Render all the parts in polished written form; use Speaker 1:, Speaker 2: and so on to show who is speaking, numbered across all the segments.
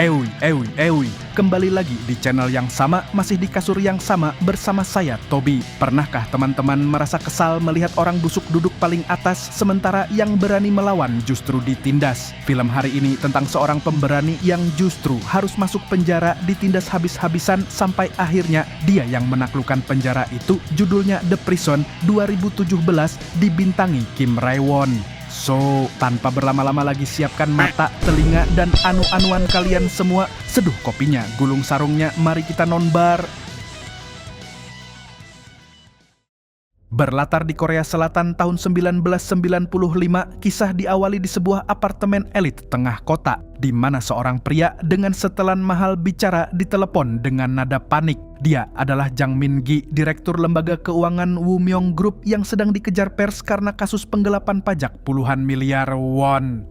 Speaker 1: Ewi, kembali lagi di channel yang sama, masih di kasur yang sama bersama saya, Tobi. Pernahkah teman-teman merasa kesal melihat orang busuk duduk paling atas, sementara yang berani melawan justru ditindas? Film hari ini tentang seorang pemberani yang justru harus masuk penjara, ditindas habis-habisan, sampai akhirnya dia yang menaklukkan penjara itu. Judulnya The Prison, 2017, dibintangi Kim Rae-won. So, tanpa berlama-lama lagi, siapkan mata, telinga, dan anu-anuan kalian semua. Seduh kopinya, gulung sarungnya, mari kita nonbar. Berlatar di Korea Selatan tahun 1995, kisah diawali di sebuah apartemen elit tengah kota, di mana seorang pria dengan setelan mahal bicara ditelepon dengan nada panik. Dia adalah Jang Min-gi, direktur lembaga keuangan Woo-myung Group yang sedang dikejar pers karena kasus penggelapan pajak puluhan miliar won.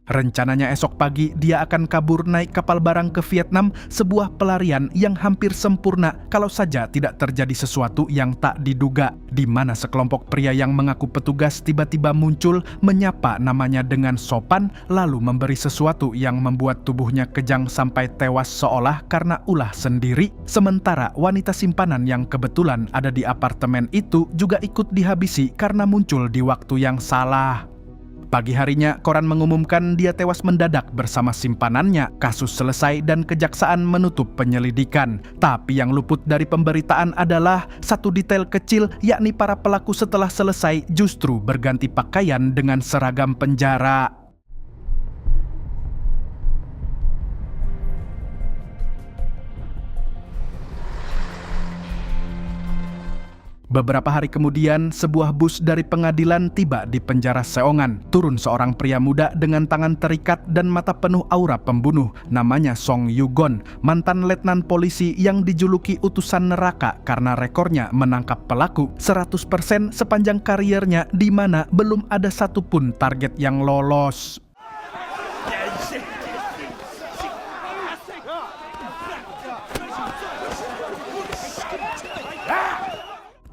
Speaker 1: Rencananya esok pagi dia akan kabur naik kapal barang ke Vietnam, sebuah pelarian yang hampir sempurna kalau saja tidak terjadi sesuatu yang tak diduga, di mana sekelompok pria yang mengaku petugas tiba-tiba muncul, menyapa namanya dengan sopan, lalu memberi sesuatu yang membuat tubuhnya kejang sampai tewas seolah karena ulah sendiri. Sementara wanita simpanan yang kebetulan ada di apartemen itu juga ikut dihabisi karena muncul di waktu yang salah. Pagi harinya, koran mengumumkan dia tewas mendadak bersama simpanannya. Kasus selesai dan kejaksaan menutup penyelidikan. Tapi yang luput dari pemberitaan adalah satu detail kecil, yakni para pelaku setelah selesai justru berganti pakaian dengan seragam penjara. Beberapa hari kemudian, sebuah bus dari pengadilan tiba di penjara Seongan. Turun seorang pria muda dengan tangan terikat dan mata penuh aura pembunuh. Namanya Song Yu-gon, mantan letnan polisi yang dijuluki utusan neraka karena rekornya menangkap pelaku 100% sepanjang kariernya, di mana belum ada satupun target yang lolos.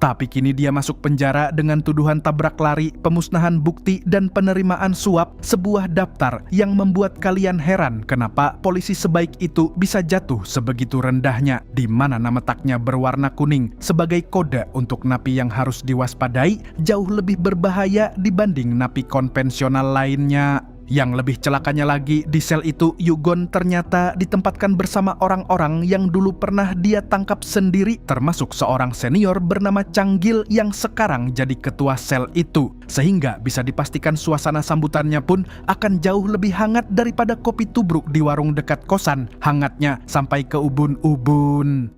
Speaker 1: Tapi kini dia masuk penjara dengan tuduhan tabrak lari, pemusnahan bukti, dan penerimaan suap, sebuah daftar yang membuat kalian heran kenapa polisi sebaik itu bisa jatuh sebegitu rendahnya, di mana nama taknya berwarna kuning sebagai kode untuk napi yang harus diwaspadai, jauh lebih berbahaya dibanding napi konvensional lainnya. Yang lebih celakanya lagi, di sel itu Yu-gon ternyata ditempatkan bersama orang-orang yang dulu pernah dia tangkap sendiri, termasuk seorang senior bernama Chang-gil yang sekarang jadi ketua sel itu. Sehingga bisa dipastikan suasana sambutannya pun akan jauh lebih hangat daripada kopi tubruk di warung dekat kosan, hangatnya sampai ke ubun-ubun.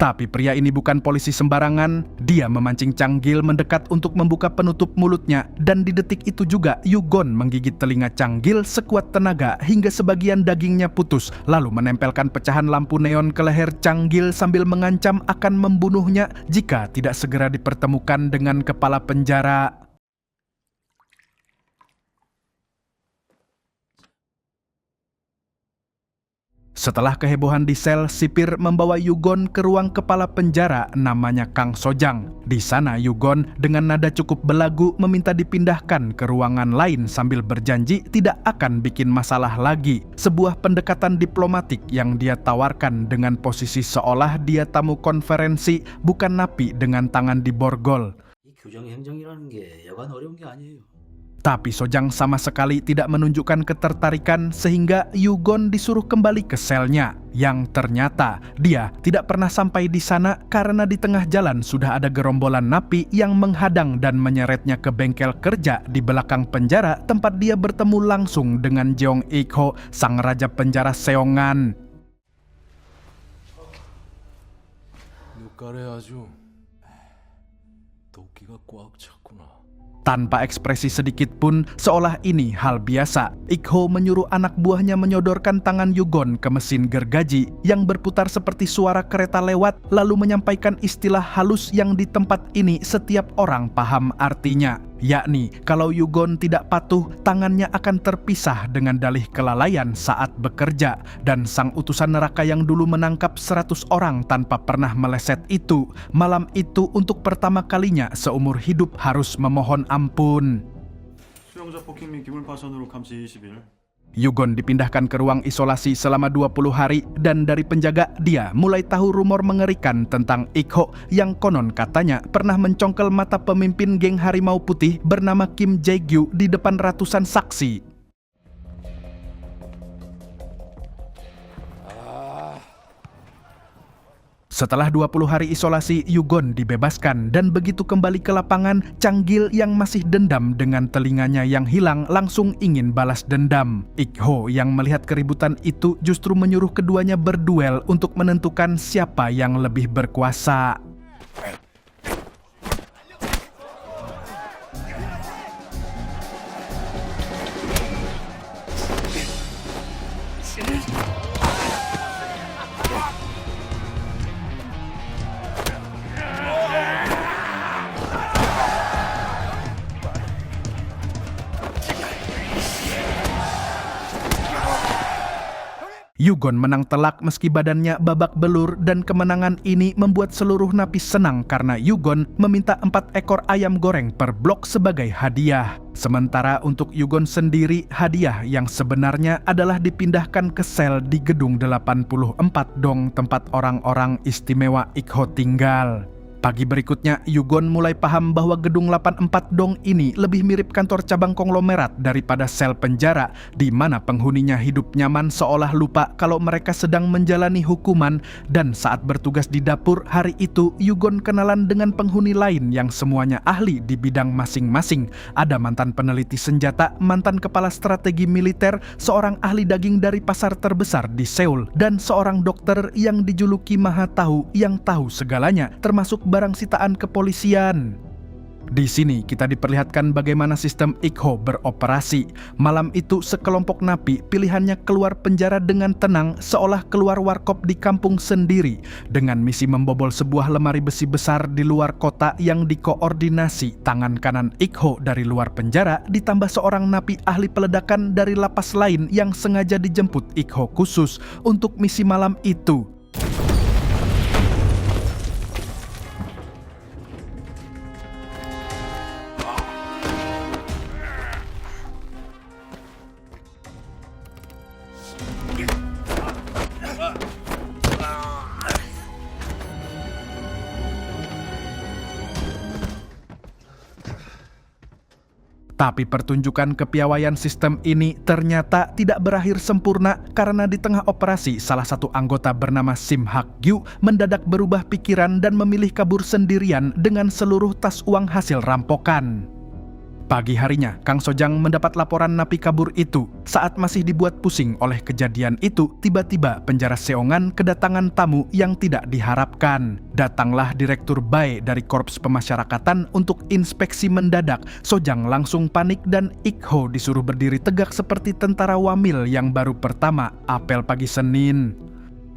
Speaker 1: Tapi pria ini bukan polisi sembarangan. Dia memancing Chang-gil mendekat untuk membuka penutup mulutnya, dan di detik itu juga Yu-gon menggigit telinga Chang-gil sekuat tenaga hingga sebagian dagingnya putus, lalu menempelkan pecahan lampu neon ke leher Chang-gil sambil mengancam akan membunuhnya jika tidak segera dipertemukan dengan kepala penjara. Setelah kehebohan di sel, sipir membawa Yu-gon ke ruang kepala penjara namanya Kang Sojang. Di sana Yu-gon dengan nada cukup belagu meminta dipindahkan ke ruangan lain sambil berjanji tidak akan bikin masalah lagi. Sebuah pendekatan diplomatik yang dia tawarkan dengan posisi seolah dia tamu konferensi, bukan napi dengan tangan di borgol. Tapi Sojang sama sekali tidak menunjukkan ketertarikan sehingga Yu-gon disuruh kembali ke selnya. Yang ternyata dia tidak pernah sampai di sana karena di tengah jalan sudah ada gerombolan napi yang menghadang dan menyeretnya ke bengkel kerja di belakang penjara, tempat dia bertemu langsung dengan Jeong Ik-ho, sang raja penjara Seongan. Tanpa ekspresi sedikit pun, seolah ini hal biasa, Ik-ho menyuruh anak buahnya menyodorkan tangan Yu-gon ke mesin gergaji yang berputar seperti suara kereta lewat, lalu menyampaikan istilah halus yang di tempat ini setiap orang paham artinya. yakni kalau Yugon tidak patuh, tangannya akan terpisah dengan dalih kelalaian saat bekerja, dan sang utusan neraka yang dulu menangkap 100 orang tanpa pernah meleset itu, malam itu untuk pertama kalinya seumur hidup harus memohon ampun.
Speaker 2: 수용자 폭행 및 기물 파손으로 감시 20일.
Speaker 1: Yugon dipindahkan ke ruang isolasi selama 20 hari dan dari penjaga dia mulai tahu rumor mengerikan tentang Ik-ho yang konon katanya pernah mencongkel mata pemimpin geng Harimau Putih bernama Kim Jae-gyu di depan ratusan saksi. Setelah 20 hari isolasi, Yugon dibebaskan dan begitu kembali ke lapangan, Changgil yang masih dendam dengan telinganya yang hilang langsung ingin balas dendam. Ik-ho yang melihat keributan itu justru menyuruh keduanya berduel untuk menentukan siapa yang lebih berkuasa. Yugon menang telak meski badannya babak belur, dan kemenangan ini membuat seluruh napi senang karena Yugon meminta 4 ekor ayam goreng per blok sebagai hadiah. Sementara untuk Yugon sendiri, hadiah yang sebenarnya adalah dipindahkan ke sel di gedung 84 Dong tempat orang-orang istimewa Ik-ho tinggal. Pagi berikutnya, Yugon mulai paham bahwa gedung 84 Dong ini lebih mirip kantor cabang konglomerat daripada sel penjara, di mana penghuninya hidup nyaman seolah lupa kalau mereka sedang menjalani hukuman. Dan saat bertugas di dapur hari itu, Yugon kenalan dengan penghuni lain yang semuanya ahli di bidang masing-masing. Ada mantan peneliti senjata, mantan kepala strategi militer, seorang ahli daging dari pasar terbesar di Seoul, dan seorang dokter yang dijuluki Maha Tahu yang tahu segalanya, termasuk barang sitaan kepolisian. Di sini kita diperlihatkan bagaimana sistem Ik-ho beroperasi. Malam itu sekelompok napi pilihannya keluar penjara dengan tenang seolah keluar warkop di kampung sendiri, dengan misi membobol sebuah lemari besi besar di luar kota yang dikoordinasi tangan kanan Ik-ho dari luar penjara ditambah seorang napi ahli peledakan dari lapas lain yang sengaja dijemput Ik-ho khusus untuk misi malam itu. Tapi pertunjukan kepiawaian sistem ini ternyata tidak berakhir sempurna karena di tengah operasi salah satu anggota bernama Sim Hak-gyu mendadak berubah pikiran dan memilih kabur sendirian dengan seluruh tas uang hasil rampokan. Pagi harinya, Kang Sojang mendapat laporan napi kabur itu. Saat masih dibuat pusing oleh kejadian itu, tiba-tiba penjara Seongan kedatangan tamu yang tidak diharapkan. Datanglah Direktur Bae dari Korps Pemasyarakatan untuk inspeksi mendadak. Sojang langsung panik dan Ik-ho disuruh berdiri tegak seperti tentara wamil yang baru pertama apel pagi Senin.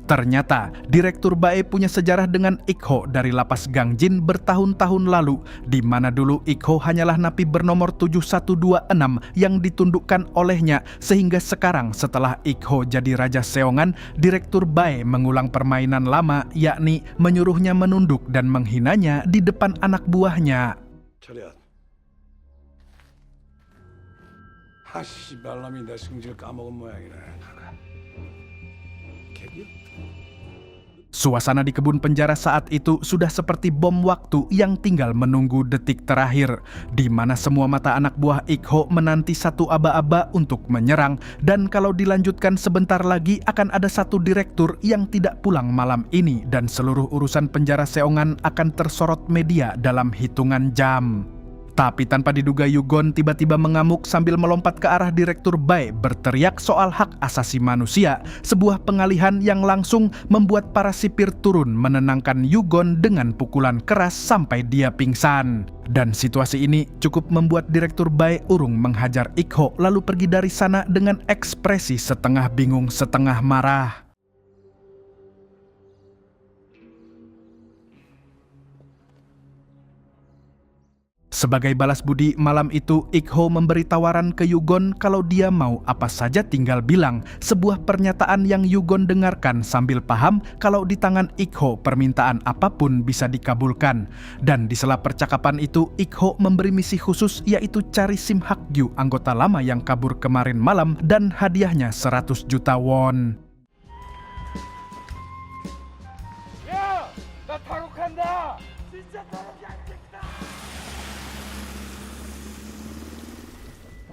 Speaker 1: Ternyata, Direktur Bae punya sejarah dengan Ik-ho dari lapas Gangjin bertahun-tahun lalu, di mana dulu Ik-ho hanyalah napi bernomor 7126 yang ditundukkan olehnya, sehingga sekarang setelah Ik-ho jadi Raja Seongan, Direktur Bae mengulang permainan lama, yakni menyuruhnya menunduk dan menghinanya di depan anak buahnya.
Speaker 3: 차렷. 하씨 발람이 내 승질 까먹은 모양이네. 개기요?
Speaker 1: Suasana di kebun penjara saat itu sudah seperti bom waktu yang tinggal menunggu detik terakhir, di mana semua mata anak buah Ik-ho menanti satu aba-aba untuk menyerang, dan kalau dilanjutkan sebentar lagi akan ada satu direktur yang tidak pulang malam ini, dan seluruh urusan penjara Seongan akan tersorot media dalam hitungan jam. Tapi tanpa diduga Yugon tiba-tiba mengamuk sambil melompat ke arah Direktur Bae berteriak soal hak asasi manusia, sebuah pengalihan yang langsung membuat para sipir turun menenangkan Yugon dengan pukulan keras sampai dia pingsan. Dan situasi ini cukup membuat Direktur Bae urung menghajar Ik-ho lalu pergi dari sana dengan ekspresi setengah bingung setengah marah. Sebagai balas budi, malam itu Ik-ho memberi tawaran ke Yugon kalau dia mau apa saja tinggal bilang, sebuah pernyataan yang Yugon dengarkan sambil paham kalau di tangan Ik-ho permintaan apapun bisa dikabulkan. Dan di sela percakapan itu, Ik-ho memberi misi khusus, yaitu cari Sim Hak-gyu, anggota lama yang kabur kemarin malam, dan hadiahnya 100 juta won.
Speaker 3: 야! 나 탈옥한다! 진짜 탈옥이 안 된다!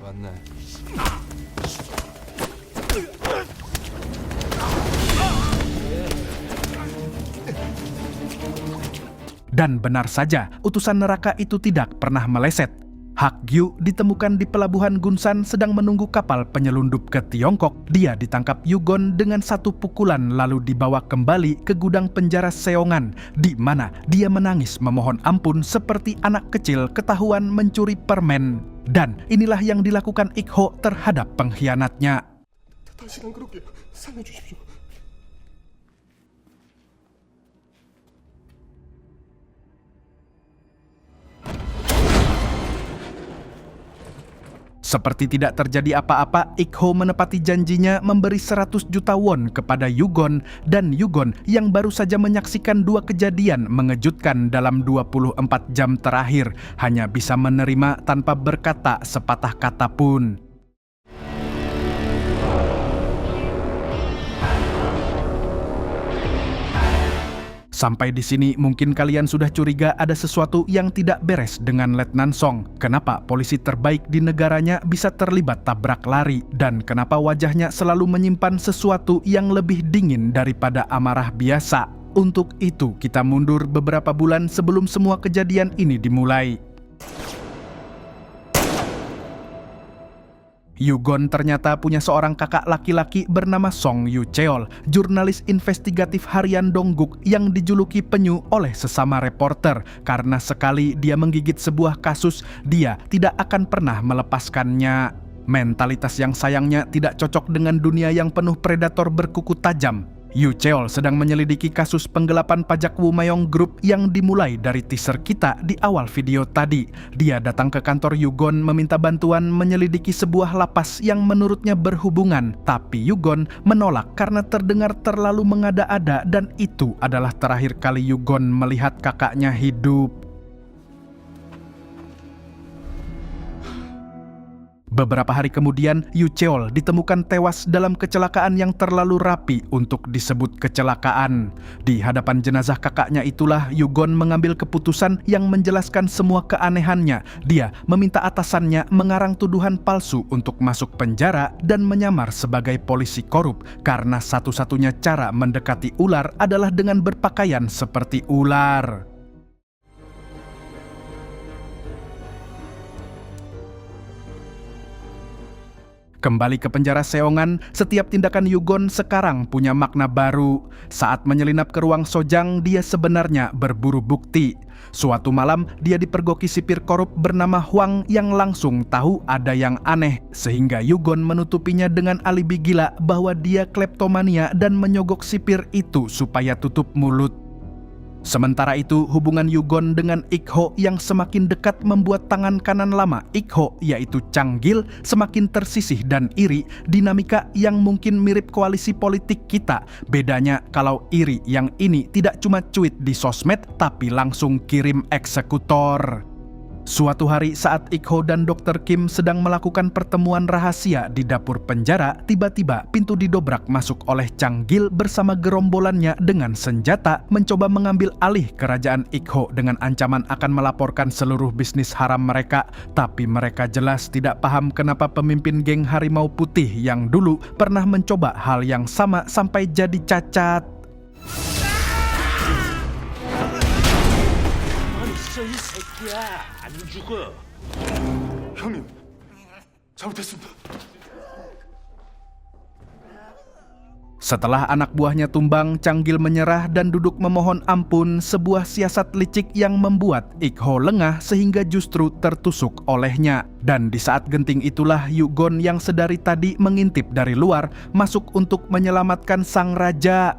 Speaker 4: 맞네.
Speaker 1: Dan benar saja, utusan neraka itu tidak pernah meleset. Hak-gyu ditemukan di pelabuhan Gunsan sedang menunggu kapal penyelundup ke Tiongkok. Dia ditangkap Yugon dengan satu pukulan lalu dibawa kembali ke gudang penjara Seongan, di mana dia menangis memohon ampun seperti anak kecil ketahuan mencuri permen. Dan inilah yang dilakukan Ik-ho terhadap pengkhianatnya.
Speaker 5: 당신은 그렇게 살려주십시오.
Speaker 1: Seperti tidak terjadi apa-apa, Ik-ho menepati janjinya memberi 100 juta won kepada Yugon, dan Yugon yang baru saja menyaksikan dua kejadian mengejutkan dalam 24 jam terakhir hanya bisa menerima tanpa berkata sepatah kata pun. Sampai di sini mungkin kalian sudah curiga ada sesuatu yang tidak beres dengan Letnan Song. Kenapa polisi terbaik di negaranya bisa terlibat tabrak lari, dan kenapa wajahnya selalu menyimpan sesuatu yang lebih dingin daripada amarah biasa. Untuk itu kita mundur beberapa bulan sebelum semua kejadian ini dimulai. Yugon ternyata punya seorang kakak laki-laki bernama Song Yu-cheol, jurnalis investigatif harian Dongguk yang dijuluki penyu oleh sesama reporter. Karena sekali dia menggigit sebuah kasus, dia tidak akan pernah melepaskannya. Mentalitas yang sayangnya tidak cocok dengan dunia yang penuh predator berkuku tajam. Yu-cheol sedang menyelidiki kasus penggelapan pajak Wumayong Group yang dimulai dari teaser kita di awal video tadi. Dia datang ke kantor Yugon meminta bantuan menyelidiki sebuah lapas yang menurutnya berhubungan, tapi Yugon menolak karena terdengar terlalu mengada-ada dan itu adalah terakhir kali Yugon melihat kakaknya hidup. Beberapa hari kemudian, Yu-cheol ditemukan tewas dalam kecelakaan yang terlalu rapi untuk disebut kecelakaan. Di hadapan jenazah kakaknya itulah Yugon mengambil keputusan yang menjelaskan semua keanehannya. Dia meminta atasannya mengarang tuduhan palsu untuk masuk penjara dan menyamar sebagai polisi korup, karena satu-satunya cara mendekati ular adalah dengan berpakaian seperti ular. Kembali ke penjara Seongan, setiap tindakan Yugon sekarang punya makna baru. Saat menyelinap ke ruang Sojang, dia sebenarnya berburu bukti. Suatu malam, dia dipergoki sipir korup bernama Hwang yang langsung tahu ada yang aneh, sehingga Yugon menutupinya dengan alibi gila bahwa dia kleptomania dan menyogok sipir itu supaya tutup mulut. Sementara itu, hubungan Yugon dengan Ik-ho yang semakin dekat membuat tangan kanan lama Ik-ho, yaitu Chang-gil, semakin tersisih dan iri, dinamika yang mungkin mirip koalisi politik kita. Bedanya kalau iri yang ini tidak cuma cuit di sosmed, tapi langsung kirim eksekutor. Suatu hari saat Ik-ho dan Dr. Kim sedang melakukan pertemuan rahasia di dapur penjara, tiba-tiba pintu didobrak masuk oleh Chang-gil bersama gerombolannya dengan senjata mencoba mengambil alih kerajaan Ik-ho dengan ancaman akan melaporkan seluruh bisnis haram mereka. Tapi mereka jelas tidak paham kenapa pemimpin geng Harimau Putih yang dulu pernah mencoba hal yang sama sampai jadi cacat.
Speaker 5: 진짜 이 새끼야 안 죽어.
Speaker 2: 형님, 잘못했습니다.
Speaker 1: Setelah anak buahnya tumbang, Chang-gil menyerah dan duduk memohon ampun, sebuah siasat licik yang membuat Ik-ho lengah sehingga justru tertusuk olehnya. Dan di saat genting itulah Yugon yang sedari tadi mengintip dari luar masuk untuk menyelamatkan sang raja.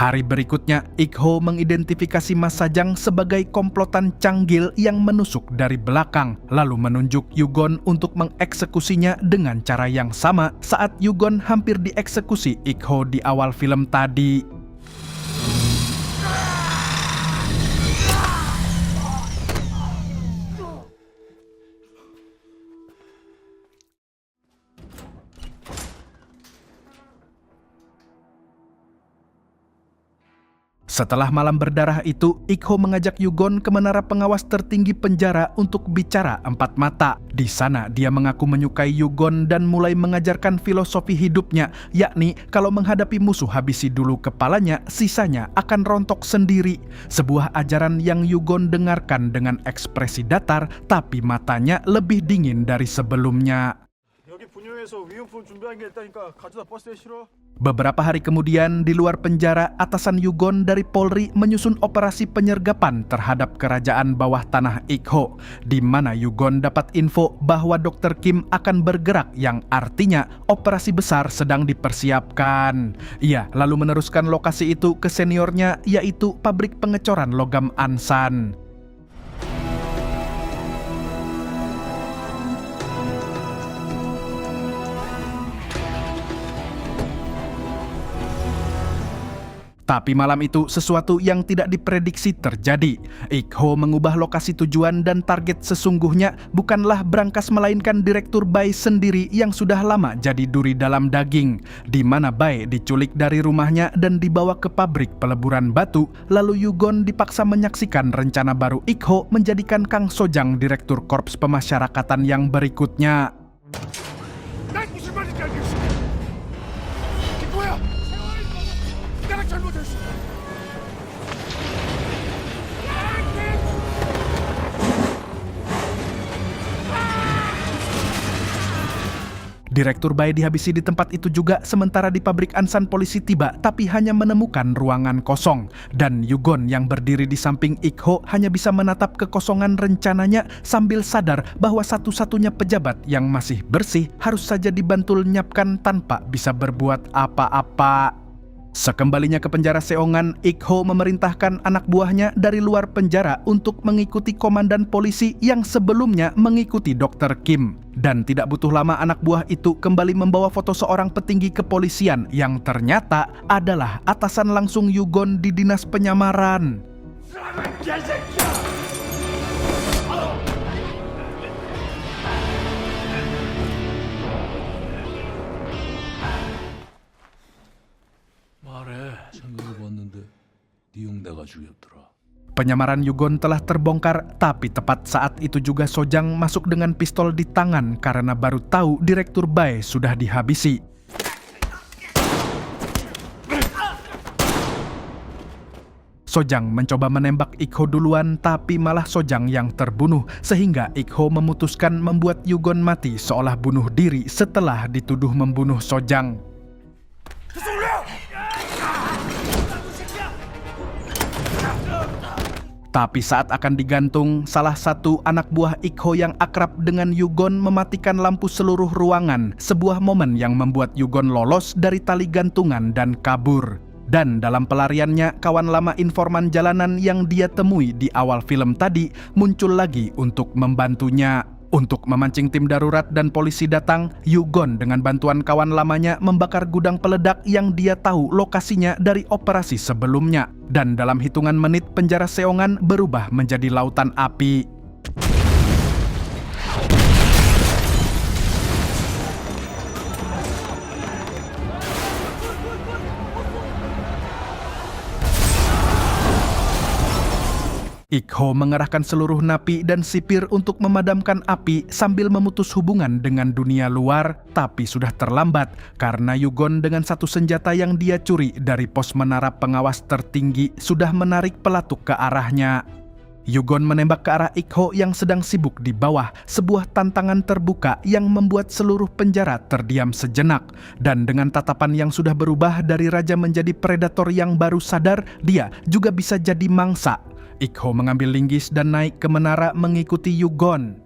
Speaker 1: Hari berikutnya, Ik-ho mengidentifikasi Ma Sajang sebagai komplotan Changgil yang menusuk dari belakang, lalu menunjuk Yugon untuk mengeksekusinya dengan cara yang sama saat Yugon hampir dieksekusi Ik-ho di awal film tadi. Setelah malam berdarah itu, Ik-ho mengajak Yugon ke menara pengawas tertinggi penjara untuk bicara empat mata. Di sana, dia mengaku menyukai Yugon dan mulai mengajarkan filosofi hidupnya, yakni kalau menghadapi musuh habisi dulu kepalanya, sisanya akan rontok sendiri. Sebuah ajaran yang Yugon dengarkan dengan ekspresi datar, tapi matanya lebih dingin dari sebelumnya.
Speaker 2: 여기 분유에서 위험품 준비한 게 있다니까 가져다 버스에 실어.
Speaker 1: Beberapa hari kemudian, di luar penjara, atasan Yugon dari Polri menyusun operasi penyergapan terhadap kerajaan bawah tanah Ik-ho, di mana Yugon dapat info bahwa Dr. Kim akan bergerak, yang artinya operasi besar sedang dipersiapkan. Ia lalu meneruskan lokasi itu ke seniornya, yaitu pabrik pengecoran logam Ansan. Tapi malam itu sesuatu yang tidak diprediksi terjadi. Ik-ho mengubah lokasi tujuan dan target sesungguhnya bukanlah Brankas melainkan Direktur Bai sendiri yang sudah lama jadi duri dalam daging, di mana Bai diculik dari rumahnya dan dibawa ke pabrik peleburan batu, lalu Yugon dipaksa menyaksikan rencana baru Ik-ho menjadikan Kang Sojang Direktur Korps Pemasyarakatan yang berikutnya.
Speaker 2: 난 무슨 말인지 알겠어. 이거야. 내가 잘못했어.
Speaker 1: Direktur Bai dihabisi di tempat itu juga, sementara di pabrik Ansan polisi tiba tapi hanya menemukan ruangan kosong. Dan Yugon yang berdiri di samping Ik-ho hanya bisa menatap kekosongan rencananya sambil sadar bahwa satu-satunya pejabat yang masih bersih harus saja dibantu lenyapkan tanpa bisa berbuat apa-apa. Sekembalinya ke penjara Seongan, Ik-ho memerintahkan anak buahnya dari luar penjara untuk mengikuti komandan polisi yang sebelumnya mengikuti Dr. Kim. Dan tidak butuh lama anak buah itu kembali membawa foto seorang petinggi kepolisian yang ternyata adalah atasan langsung Yugon di dinas penyamaran.
Speaker 4: 말해. 생각을 봤는데 네 형 내가 죽였더라.
Speaker 1: Penyamaran Yugon telah terbongkar, tapi tepat saat itu juga Sojang masuk dengan pistol di tangan karena baru tahu Direktur Bai sudah dihabisi. Sojang mencoba menembak Ik-ho duluan, tapi malah Sojang yang terbunuh, sehingga Ik-ho memutuskan membuat Yugon mati seolah bunuh diri setelah dituduh membunuh Sojang. Tapi saat akan digantung, salah satu anak buah Ik-ho yang akrab dengan Yugon mematikan lampu seluruh ruangan, sebuah momen yang membuat Yugon lolos dari tali gantungan dan kabur. Dan dalam pelariannya, kawan lama informan jalanan yang dia temui di awal film tadi muncul lagi untuk membantunya. Untuk memancing tim darurat dan polisi datang, Yugon dengan bantuan kawan lamanya membakar gudang peledak yang dia tahu lokasinya dari operasi sebelumnya. Dan dalam hitungan menit, penjara Seongan berubah menjadi lautan api. Ik-ho mengerahkan seluruh napi dan sipir untuk memadamkan api sambil memutus hubungan dengan dunia luar, tapi sudah terlambat karena Yugon dengan satu senjata yang dia curi dari pos menara pengawas tertinggi sudah menarik pelatuk ke arahnya. Yugon menembak ke arah Ik-ho yang sedang sibuk di bawah, sebuah tantangan terbuka yang membuat seluruh penjara terdiam sejenak. Dan dengan tatapan yang sudah berubah dari raja menjadi predator yang baru sadar, dia juga bisa jadi mangsa. Ik-ho mengambil linggis dan naik ke menara mengikuti Yugon.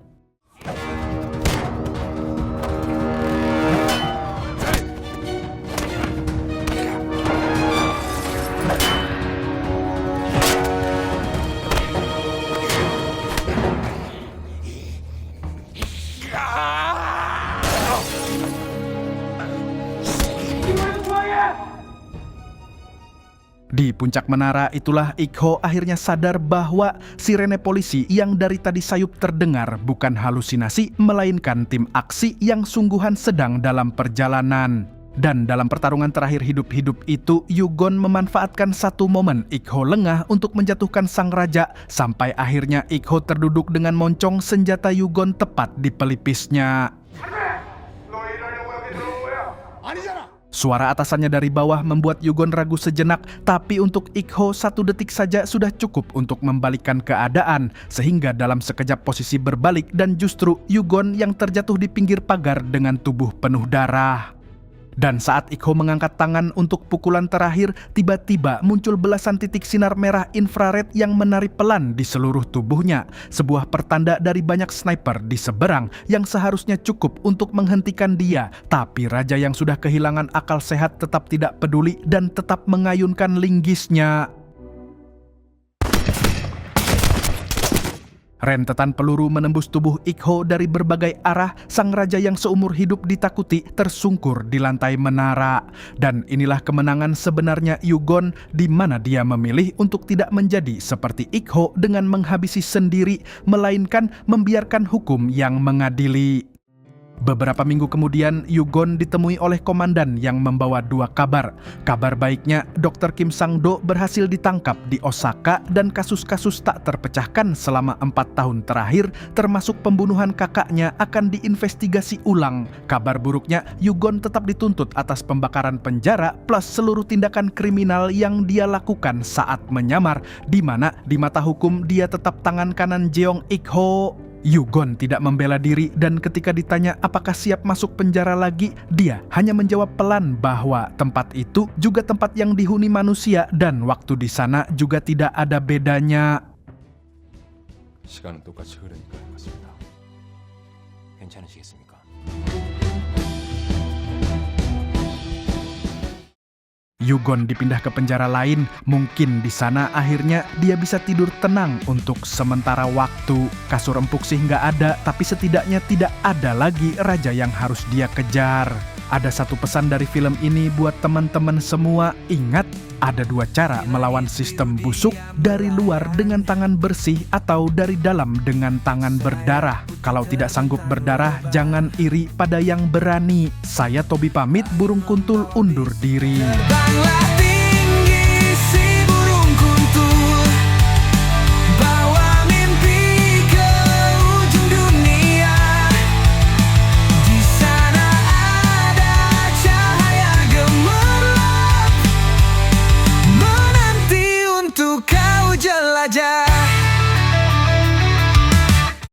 Speaker 1: Di puncak menara itulah Ik-ho akhirnya sadar bahwa sirene polisi yang dari tadi sayup terdengar bukan halusinasi, melainkan tim aksi yang sungguhan sedang dalam perjalanan. Dan dalam pertarungan terakhir hidup-hidup itu, Yugon memanfaatkan satu momen Ik-ho lengah untuk menjatuhkan sang raja, sampai akhirnya Ik-ho terduduk dengan moncong senjata Yugon tepat di pelipisnya. Suara atasannya dari bawah membuat Yugon ragu sejenak, tapi untuk Ik-ho 1 detik saja sudah cukup untuk membalikkan keadaan, sehingga dalam sekejap posisi berbalik dan justru Yugon yang terjatuh di pinggir pagar dengan tubuh penuh darah. Dan saat Ik-ho mengangkat tangan untuk pukulan terakhir, tiba-tiba muncul belasan titik sinar merah infrared yang menari pelan di seluruh tubuhnya. Sebuah pertanda dari banyak sniper di seberang yang seharusnya cukup untuk menghentikan dia. Tapi raja yang sudah kehilangan akal sehat tetap tidak peduli dan tetap mengayunkan linggisnya. Rentetan peluru menembus tubuh Ik-ho dari berbagai arah. Sang raja yang seumur hidup ditakuti tersungkur di lantai menara. Dan inilah kemenangan sebenarnya Yugon, di mana dia memilih untuk tidak menjadi seperti Ik-ho dengan menghabisi sendiri, melainkan membiarkan hukum yang mengadili. Beberapa minggu kemudian, Yugon ditemui oleh komandan yang membawa 2 kabar. Kabar baiknya, Dr. Kim Sang-do berhasil ditangkap di Osaka dan kasus-kasus tak terpecahkan selama 4 tahun terakhir, termasuk pembunuhan kakaknya, akan diinvestigasi ulang. Kabar buruknya, Yugon tetap dituntut atas pembakaran penjara plus seluruh tindakan kriminal yang dia lakukan saat menyamar, di mana di mata hukum dia tetap tangan kanan Jeong Ik-ho. Yugon tidak membela diri dan ketika ditanya apakah siap masuk penjara lagi, dia hanya menjawab pelan bahwa tempat itu juga tempat yang dihuni manusia dan waktu di sana juga tidak ada bedanya.
Speaker 5: 시간은 똑같이 흐르니까 할 것입니다. 괜찮으시겠습니까?
Speaker 1: Yugon dipindah ke penjara lain, mungkin di sana akhirnya dia bisa tidur tenang untuk sementara waktu. Kasur empuk sih nggak ada, tapi setidaknya tidak ada lagi raja yang harus dia kejar. Ada satu pesan dari film ini buat teman-teman semua, ingat, ada 2 cara melawan sistem busuk, dari luar dengan tangan bersih atau dari dalam dengan tangan berdarah. Kalau tidak sanggup berdarah, jangan iri pada yang berani. Saya Tobi pamit, burung kuntul undur diri.